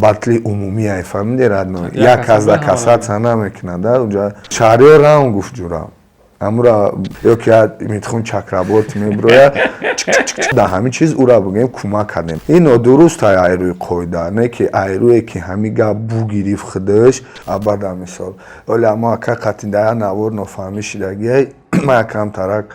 батли умумия фаҳмиди радно як казда касаца намекунада уҷа шаҳриёра он гуфтҷура амура ёки митхун чакраборти меброя да ҳамин чиз ура бугем кӯмак кардем ин нодурустай айрӯи қоида не ки айрӯе ки ҳами гап бугириф худаш абада мисол оли амо ака қатиндая навор нофаҳмӣ шидагиай ма якам тарак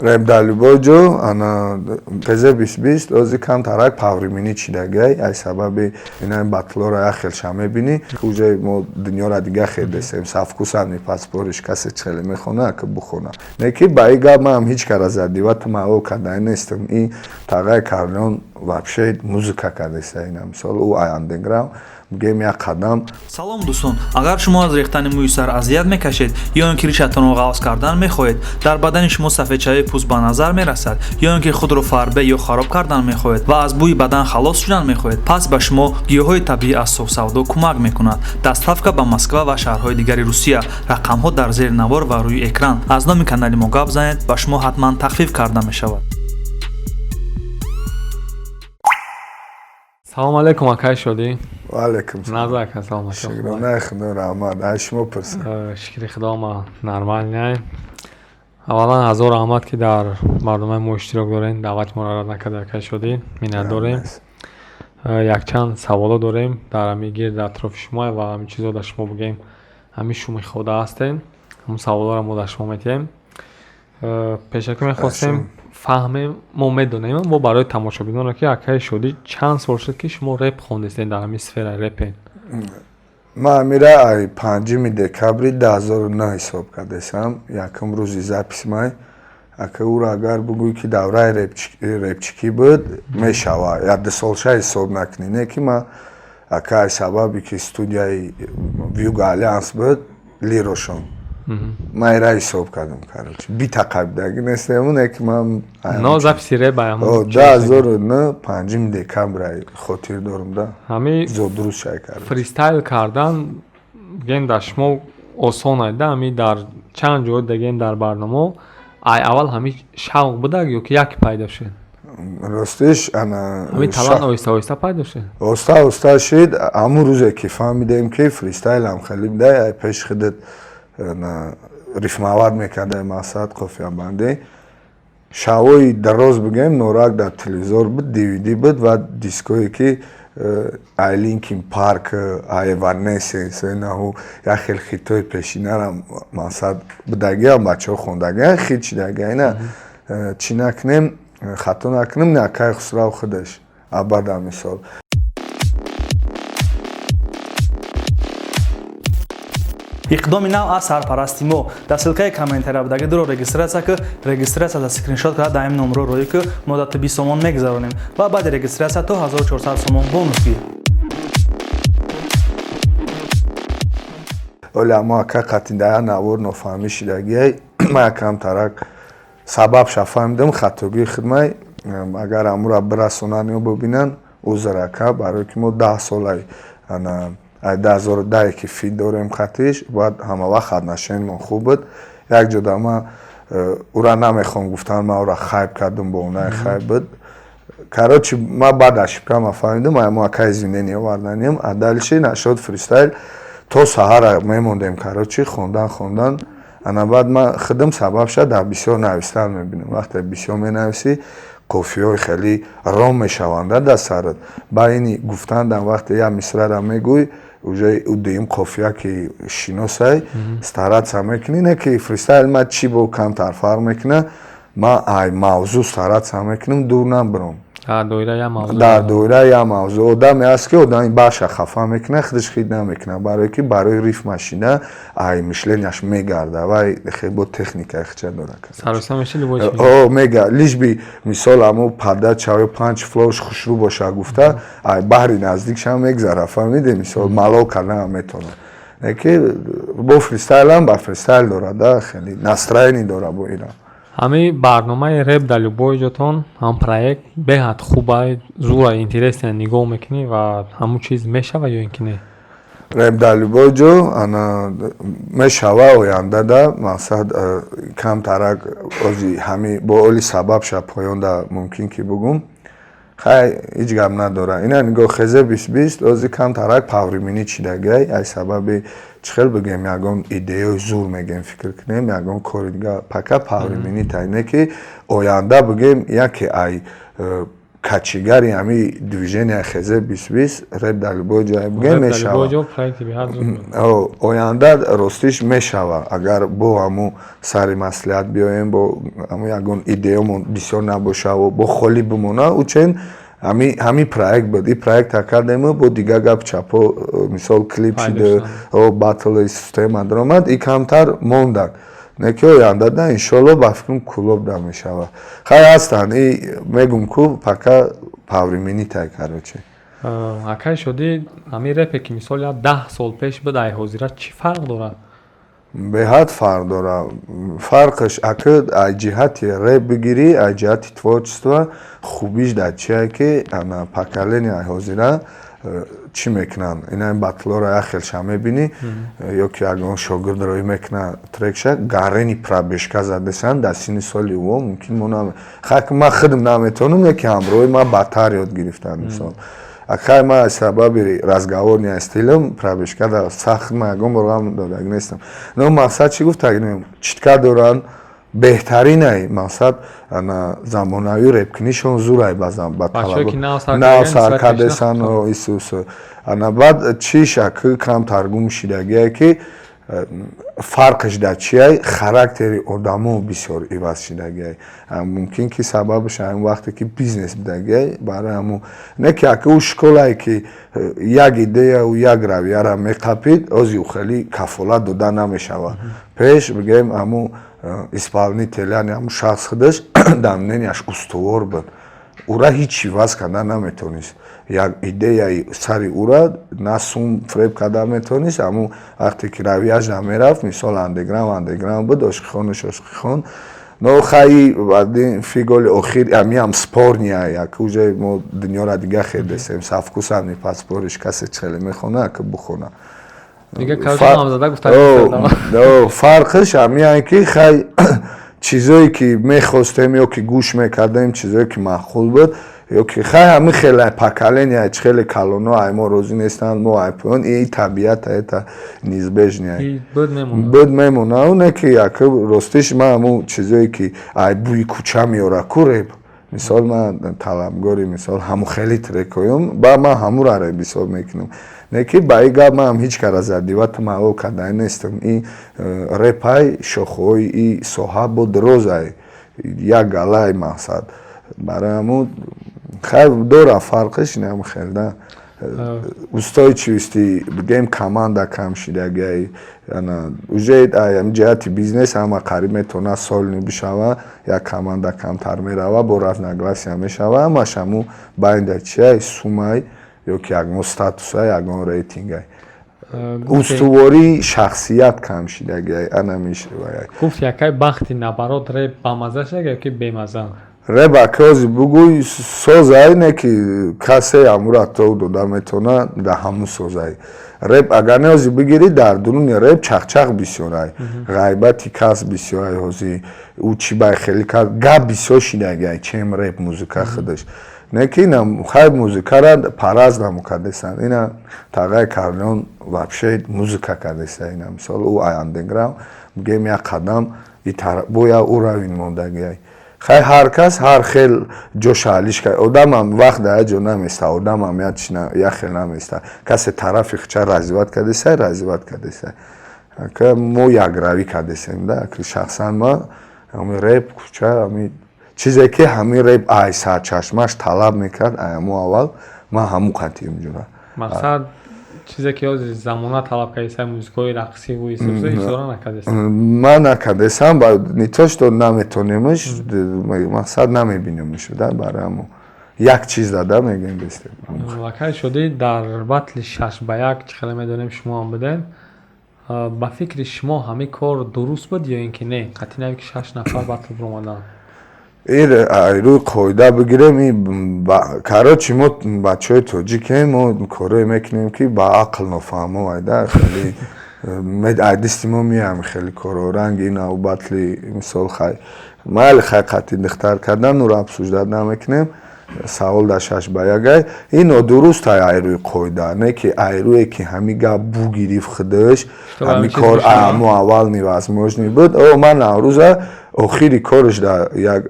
реб далибоҷо ана пезе 2020 ози кам тарак павримини чидагиай ай сабаби инаи батлора яхел шамебини уҷаи мо дунёра дига хел десем савкусани паспориш касе чхеле мехона ака бухона неки ба и гап маам ҳеҷ кара задивату маъо кардаи нестам и тағай карлён вообще музыка кардеса ина мисол ӯ аяндеграм гем як қадам. Салом дӯстон, агар шумо аз рехтани мӯи сар азият мекашед ё ин ки ришатонро ғавз кардан мехоҳед, дар бадани шумо сафедшавии пӯст ба назар мерасад, ё ин ки худро фарбе ё хароб кардан мехоҳед ва аз бӯи бадан халос шудан мехоҳед, пас ба шумо гиёҳҳои табиӣ аз совсавдо кӯмак мекунад. Дастафка ба Москва ва шаҳрҳои дигари Русия. Рақамҳо дар зери навор ва рӯи экран. Аз номи канали мо гап занед, ба шумо ҳатман тахфиф карда мешавад. Салом алейкум, акай шодӣ? Валейкум салом. Назар ака, салом алейкум. Шукронаи Худо раҳмат. Ай шумо пурсед. Шукри Худо, ма нормалняй. Аввалан ҳазор раҳмат ки дар барномаи мо иштирок дорем, даъвати моро рад накарда, акай шодӣ. Миннатдорем. Якчанд саволо дорем дар ҳамин гирд атрофи шумо ва ҳамин чизо дар шумо бугем. Ҳамин шумо хода ҳастем. ҳамун саволоро мо дар шумо метиҳем. Пешаки мехостем фаҳмем, мо медонем, мо барои тамошобинонро ки акай шодӣ чанд сол шуд ки шумо реп хондистед дар ҳамин сфераи репен? Ма амира ай 5 декабри 2009 ҳисоб кардесам, якум рӯзи записи май. Ака ӯро агар бугӯй ки давраи репчикӣ буд, мешава. 1-2 солша ҳисоб накунӣ. Не ки ма ака ай сабаби ки студияи Вьюга Альянс буд, лирошон. Майра ҳисоб кардам, короче. Битақабдаги нестем, не ки ман но записи реп ай ҳамон 2009 5 декабр хотир дорам да. Ҳами зодруз шай кардам. фристайл кардан гем дар шумо осон ай да, ҳами дар чанд ҷой дагем дар барнома ай аввал ҳами шавқ будаг ё ки яке пайдо шуд? Ростиш ана ҳами талант оҳиста пайдо шуд? Оҳиста шуд. Ҳамун рӯзе ки фаҳмидем ки фристайлам хеле дай ай пеш худат рифмавад мекардаи мақсад қофиябандӣ. Шавои дароз бугем норак дар телевизор буд, DVD буд ва диское ки ай Linkin Park, ай Evanescence, инаҳу як хел хитои пешинарам мақсад будагиам бачаҳо хондагиам хит шидагиам ина чӣ накунем хато накунем накай хусрав худаш абада мисол. иқдоми нав аз сарпарасти мо дар силкаи комментария будagi дуро регистратсия ки регистратсияда скриншот карда дар ин номро рӯи ки муддати 20 сомон мегузаронем ва баъди регистратсия то 1400 сомон бонус гир. оли амо ака қатиндая навор нофаҳмӣ шидагиай ма якам тарак сабаб шафаҳмидам хатогии хидмай агар амура бирасонан ё бубинан узр ака барои ки мо 10 солай ана 2010 ки фид дорем хатиш баъд ҳама вақт хатнашинмон хуб буд як ҷода ма ура намехоҳам гуфтан ма ура хайб кардам бо онаи хайб буд короче ма баъд ашибка ма фаҳмидам ама ака извинение оварданем адалиши нашуд фристайл то саҳара мемондем короче хондан ана баъд ма худам сабаб шуд дар бисёр навистан мебинам вақте бисёр менависӣ кофиҳои хеле ром мешаванда дар сарат ба ини гуфтандан вақте як мисрара мегӯй уже удеим кофия ки шиносай старатса мекунӣ не ки фристайл ма чӣ бо камтар фарқ мекуна ма ай мавзӯъ старатса мекунам дур набурам дар доираи як мавзӯъ одаме аст ки одами баша хафа мекуна худаш хит намекуна барое ки барои рифма шида ай мишленияш мегарда вай хелбо техникаи хича дора мега лишби мисол амо парда чаё 5 флош хушрӯ боша гуфта ай баҳри наздикшам мегзара фаҳмиде мисол малол кардан метавона неки бо фристайлам ба фристайл дора да хеле настроение дора бо ина. ҳами барномаи реп дар любой ҷотон ҳам проект беҳад хубай зура интересне нигоҳ мекунӣ ва ҳамун чиз мешава ё ин ки не? реп дар любой ҷо ана мешава оянда да мақсад камтарак ози ҳами бо оли сабаб ша поёнда мумкин ки бугум хай ҳеҷ гап надора ина нигоҳ хезе 2020 ози камтарак павримини чидагай ай сабаби чихел бигем ягон идеяи зур мегем фикр кунем ягон кори дига пака павримини тайне ки оянда бигем яке ай качигари ҳами движения хезе 2020 реп дар любой ҷое бигем мешава оянда ростиш мешава агар бо ҳамун сари маслиҳат биёем бо ҳамун ягон идеямон бисёр набошаву бо холӣ бимона учен ҳамин проект буд и проект академа бо дига гап чапо мисол клип шида батл система даромад и камтар мондад неки ояндада иншолло ба фикрам клуб да мешава хай ҳастанд и мегум ку пака павримини тай карочи акай шуди ҳамин репе ки мисол 10 сол пеш буд ай ҳозира чӣ фарқ дорад беҳад фарқ дора фарқаш ака ай ҷиҳати реп бигирӣ ай ҷиҳати творчество хубиш дар чие ки ана поколения ҳозира чӣ мекунанд инаи батлора яхелша мебинӣ ё ки ягон шогирд роӣ мекуна трекша гарени пробежка задесанд дар синни соли ӯ мумкин хак ма худам наметавонам яки ҳамроҳи ма бадтар ёд гирифтам мисол акай ма сабаби разговор не стилам пробежка да сахт ма ягон бор гам додаг нестам но мақсад чӣ гуфтагим читка доранд беҳтаринай мақсад ана замонавӣ репкунишон зурай базам ба нав саркадесан исус ана баъд чӣ шакл кам таргум шидагие ки фарқаш дар чияй характери одамо бисёр иваз шидагие мумкин ки сабабаш ҳамин вақте ки бизнес будагие барои ҳамун не ки ака ӯ школае ки як идеяу як равияра меқапид ози ӯ хеле кафолат дода намешавад пеш бигем ҳамун исполнитель яъне ҳамун шахс худаш дар мненияш устувор буд ура ҳеҷ иваз карда наметавонист як идеяи сари ура на сум фреб карда метавонист ҳамун вақте ки равияш да мерафт мисол андеграунд буд ошқихон но хаи баъдин фиголи охир ҳам спорния як уже мо дунёра дига хедесем савкусам пас спориш касе чхеле мехона ака бухона фарқаш ҳамин ки хай чизое ки мехостем ё ки гӯш мекардем чизое ки маъқул буд ё ки хай ҳамин хеле поколения хеле калоно ай мо розӣ нестанд мо айпон и табиат это неизбежное буд мемона не ки яка ростиш ма ҳамун чизое ки ай бӯи кӯча меёра ку реп мисол ман талабгори мисол ҳамун хеле трекоём ба ман ҳамура реп ҳисоб мекунам неки ба и гап ман ҳеҷ кара задивату маълул карда нестам и репай шохҳои и соҳа бо дирозай як галай мақсад барои ҳамун хайр дора фарқиш инам хелда устойчивости бигем команда кам шидагиай уже ҷиҳати бизнес ҳама қариб метавона солни бишава як команда камтар мерава бо разногласия мешава ҳамаш ҳамун байнда чиай сумай ё ки ягон статусай ягон рейтингай устувории шахсият кам шидагиай ана мешавай гуфт якай бахти набарот реп бамаза шудаг ё ки бемаза реп акози бугӯй созай не ки касе ҳамура то дода метавона дар ҳамун созай реп агар неози бигирӣ дар дуруни реп чахчах бисёрай ғайбати кас бисёрай ҳози ӯ чӣ бай хеле кард гап бисёр шидагиай чем реп музыка худаш не ки ина хай музыкара параз намукардесанд ина тағай карлион вообще музыка кардеса ина мисол ӯ ай андеграунд бигем як қадам боя ӯ равин мондагиай хай ҳар кас ҳар хел ҷошалиш кард одамам вақт дар як ҷо наместа одамам як хел наместа касе тарафи хича развиват кардесай ака мо якравӣ кардесем да шахсан ма ҳамин реп куча ҳамин чизе ки ҳамин реп ай сарчашмаш талаб мекард ҳамун аввал ман ҳамун қатъием ҷура мақсад чизе ки ҳозир замона талаб кардесай музикаи рақсӣ ву исӯза ишора накардесам ман накардесам не то что наметонемш мақсад намебинемш да барои ҳамун як чиз дада мегем бестем акай шуди дар батли 6-1 чӣ хеле медонем шумо ҳам будем ба фикри шумо ҳамин кор дуруст буд ё ин ки не қатъи наве ки 6 нафар батл бромаданд рӯи қоида бигирем короче мо бачаҳои тоҷикем мо корое мекунем ки ба ақл нофаҳмо айда хеле ай дисти мо меям хеле коро ранги нав батли мисол хай майли хай қатъи духтар кардан нуро обсуждат намекунем савол дар шашбаягай ино дуруст айруи қоида не ки айруе ки ҳами гап бугириф худаш ҳами кор аму аввал невозможный буд ман наврӯза охири корш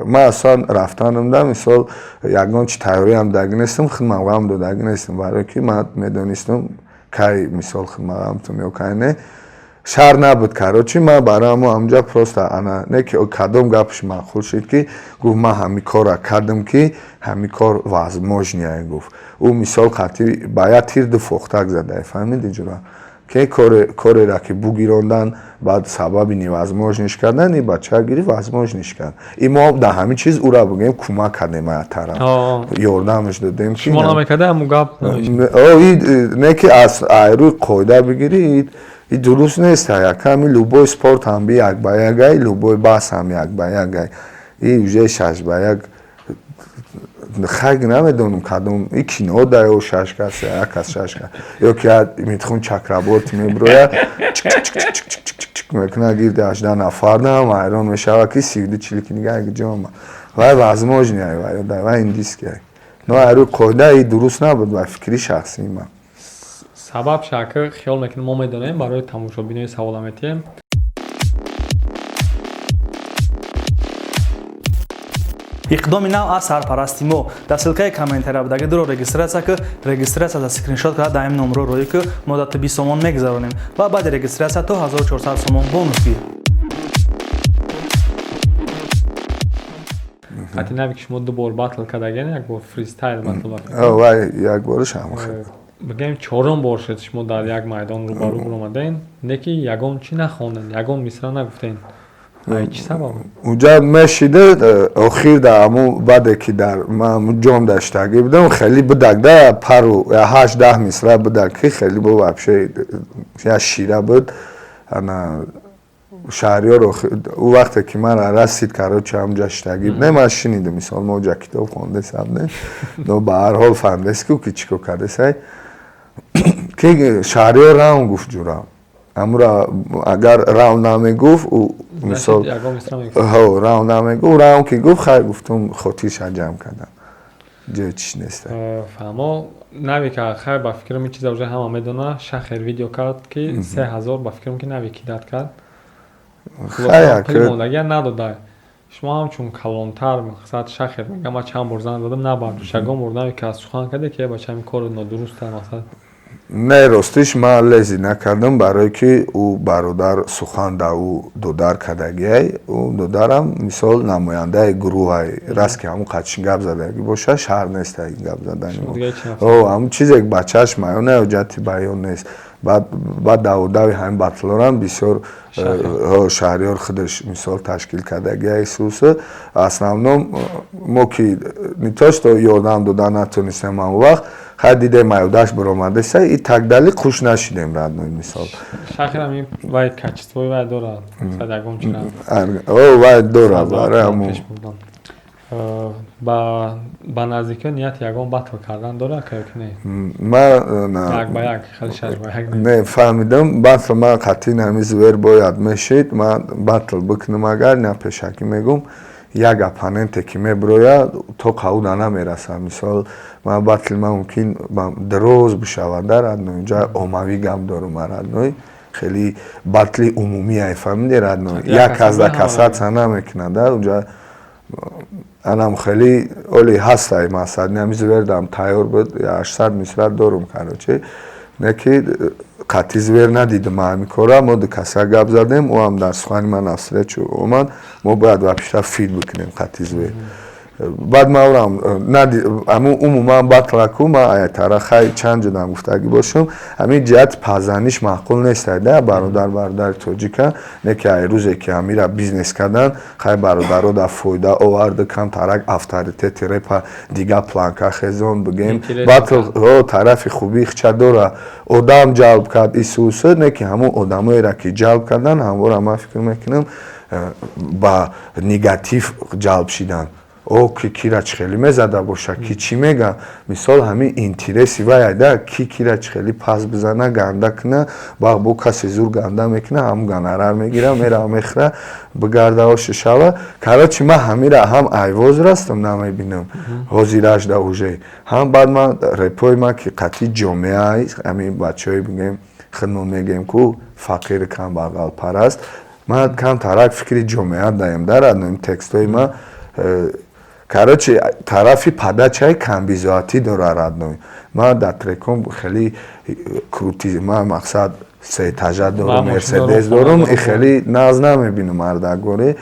ман аслан рафтанам да мисол ягон чи тайёриам дагинестам хидматгам додагинестам барое ки ман медонистам кай мисол хидматгамтум ё кай не шар набуд короче ман барои ҳамҷа просто ана не ки кадом гапш маъқул шуд ки гуфт ман ҳами кора кардам ки ҳами кор возможния гуфт ӯ мисол қатъи баъд тирду фохтак зада фаҳмиди ҷура ки корера ки бугирондан баъд сабаби невозможниш кардан и бача гирифт возможниш кард и мо дар ҳамин чиз ӯра бугем кӯмак кардем ая тараф ёрдамаш додем шумо намекарда ҳамун гап не ки аз айруи қоида бигирӣ и дуруст нест яками любой спорт ҳам би як ба ягай любой баҳс ҳам як ба ягай и уже шаш ба як хайг намедонам кадом и кино да ё шаш кас як кас шаш кас ё ки метхон чакраборт меброяд мекунад гирди 18 нафардам айрон мешавад ки 32-40 книга ҷома вай возможния вай индиския но айруи қоида и дуруст набуд ва фикри шахсии ман сабаб шака хиёл мекунем мо медонем барои тамошобинои савола метиҳем иқдоми нав аз сарпарасти мо дар силкаи комментария будаги дуро регистратсия ки регистратсияда скриншот карда дар ин номро рӯӣ ки муддати 20 сомон мегузаронем ва баъди регистратсия то 1400 сомон бонус гир ҳатти нави ки шумо ду бор батл кардаген як бор фристайл батл вай як бориш ҳам бигем чорум бор шуд шумо дар як майдон рӯбарӯ омаден не ки ягон чӣ нахонден ягон мисра нагуфтен чӣ сабаб уҷа мешида охир дар ҳамун баъде ки дар ман ҷом даштагӣ будам хеле будак да пару 8-10 мисра будак ки хеле бо вообще я шира буд ана шаҳриёр ӯ вақте ки мара расид короче ҳамҷа штагӣ будем ман шинидам мисол мо ҷа китоб хондесам но ба ҳар ҳол фаҳмидест ки чӣ кор кардесай ки шаҳриёр раун гуфт ҷура амура агар раун намегуфт мисол раун намегуфт раун ки гуфт хай гуфтум хотирша ҷамъ кардам ҷои чиш нест фаҳмо нави ки хай ба фикрам ин чиза уже ҳама медона шахер видео кард ки 3000 ба фикрам ки нави кидат кард агар надода шумо ҳамчун калонтар мақсад шахер мегам чанд бор зан додам набардош ягон бор нави ки аз сухан карде ки бача ҳамин кори нодурустар мақсад не ростиш ман лези накардам барое ки ӯ бародар сухан да ӯ додар кардагиай ӯ додарам мисол намояндаи гурӯҳай раст ки ҳамун қачин гап задагӣ боша шаҳр нест ин гап задани ҳамун чизе ки бачааш маён ҳоҷати баён нест баъд даводави ҳамин батлорам бисёр шаҳриёр худаш мисол ташкил кардагиай суса основном мо ки не то что ёрдам дода натонистем ҳамун вақт хай дидем маёдаш биромадеса и тагдали хуш нашидем радной мисол шахирам вай качествои вай дорад ягон чира вай дорад барои ҳамун ба наздикиҳо ният ягон батл кардан дорад ки не ман як ба як хеле шаш ба як не фаҳмидам батл ман қатъи намиз вер бояд мешид ман батл бикунам агар на пешакӣ мегум як оппоненте ки меброяд то қавуда намерасад мисол ман батли ман мумкин дроз бишавад дар радной ҷа оммавӣ гап дорум радной хеле батли умумия фаҳмиди радной як кас да касатса намекунад уҷа анам хеле оли ҳастай масад намиз вердам тайёр буд 800 мисра дорум короче не ки қатъи звер надидам ҳамин кора мо ду каса гап задем ӯ ҳам дар сухани ман навстречу омад мо бояд вапиштар фил бикунем қатъи звер баъд ман ӯрам ҳамун умуман батлаку ман аятара хай чанд ҷудам гуфтагӣ бошам ҳамин ҷиҳати пазаниш маъқул нестад да бародари тоҷика не ки ай рӯзе ки ҳамира бизнес кардан хай бародаро дар фоида оварду камтарак авторитети репа дига планка хезон бигем батл тарафи хуби хча дора одам ҷалб кард исуса не ки ҳамун одамоеро ки ҷалб кардан ҳамвора ман фикр мекунам ба негатив ҷалб шидан кира чихели мезада боша ки чӣ мегӯям мисол ҳамин интереси вай айда ки кира чихели пас бизана ганда кина баъд бо касе зур ганда мекуна ҳамун гонорар мегира мера мехӯра бигарда оша шава короче ман ҳамира ҳам айвоз растам намебинам ҳозираш да уже ҳам баъд ман репои ман ки қатъи ҷомеа ҳамин бачаҳои бигем хидмат мегӯем ку фақир камбағал параст ман камтарак фикри ҷомеа даем дараднем текстои ман короче тарафи падачаи камбизоатӣ дорад радной ман дар треком хеле крути ман мақсад сеэтажа дорам мерседес дорам хеле наз намебинам ардагоре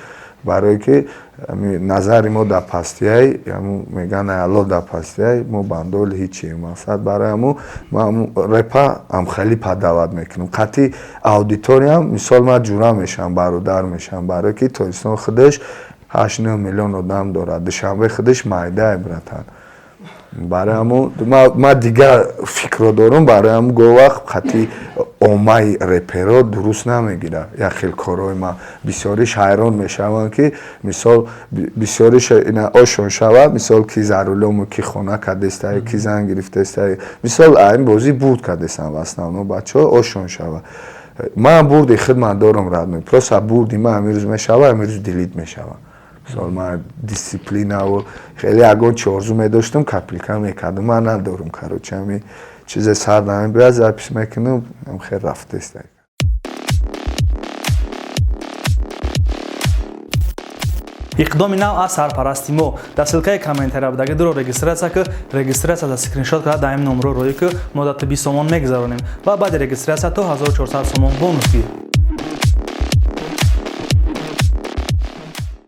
барое ки назари мо дар пастияй меган алло дар пастияй мо бандоли ҳичи мақсад барои ҳамун репа ам хеле падават мекунам қатъи аудиториям мисол ман ҷура мешавам бародар мешавам барое ки тобистон худаш 8-9 миллион одам дорад душанбе худаш майдае братан барои ҳамун ман дигар фикро дорам барои ҳамун го вақт қатъи оммаи реперо дуруст намегирад як хел корои ман бисёриш ҳайрон мешаванд ки мисол бисёриш ина ошон шавад мисол ки зарулому ки хона кардестае ки зан гирифтестае мисол ин бозӣ бурд кардестан в основном бачаҳо ошон шавад ман бурди хидмат дорам радной просто бурди ман амирӯз мешава амирӯз дилит мешава мисол ман дисциплинаву хеле ягон чорзу медоштам каплика мекардам ман надорам короче ҳамин чизе сар ҳамин биёяд запис мекунам хел рафтест иқдоми нав аз сарпарасти мо дар силкаи комментария будаги дуро регистратсия ки регистратсияда скриншот карда дар ин номро рӯи ки муддати 20 сомон мегузаронем ва баъди регистратсия то 1400 сомон бонус гир